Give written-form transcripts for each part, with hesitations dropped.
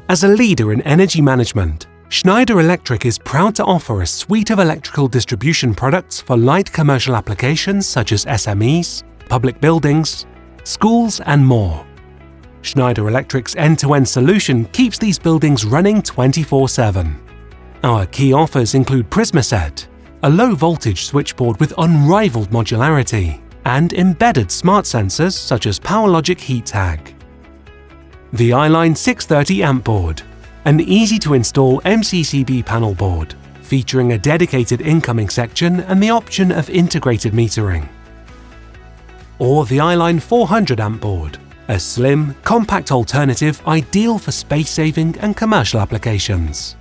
As a leader in energy management, Schneider Electric is proud to offer a suite of electrical distribution products for light commercial applications such as SMEs, public buildings, schools and more. Schneider Electric's end-to-end solution keeps these buildings running 24/7. Our key offers include PrismaSet, a low-voltage switchboard with unrivaled modularity, and embedded smart sensors such as PowerLogic Heat Tag. The iLine 630 amp board, an easy-to-install MCCB panel board, featuring a dedicated incoming section and the option of integrated metering. Or the iLine 400 amp board, a slim, compact alternative ideal for space-saving and commercial applications.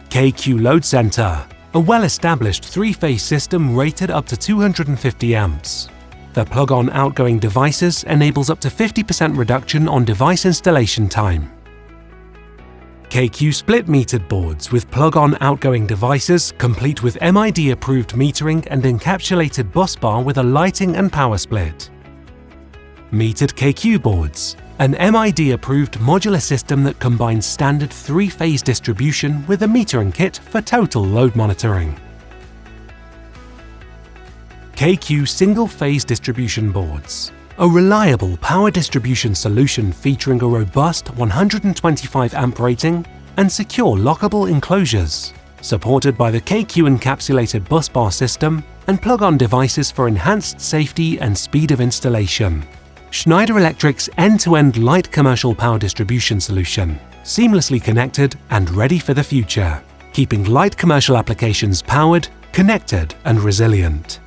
KQ Loadcentre, a well-established three-phase system rated up to 250 amps. The plug-on outgoing devices enables up to 50% reduction on device installation time. KQ split-metered boards with plug-on outgoing devices complete with MID-approved metering and encapsulated bus bar with a lighting and power split. Metered KQ boards, an MID-approved modular system that combines standard three-phase distribution with a metering kit for total load monitoring. KQ single-phase distribution boards, a reliable power distribution solution featuring a robust 125 amp rating and secure lockable enclosures, supported by the KQ encapsulated bus bar system and plug-on devices for enhanced safety and speed of installation. Schneider Electric's end-to-end light commercial power distribution solution, seamlessly connected and ready for the future, keeping light commercial applications powered, connected and resilient.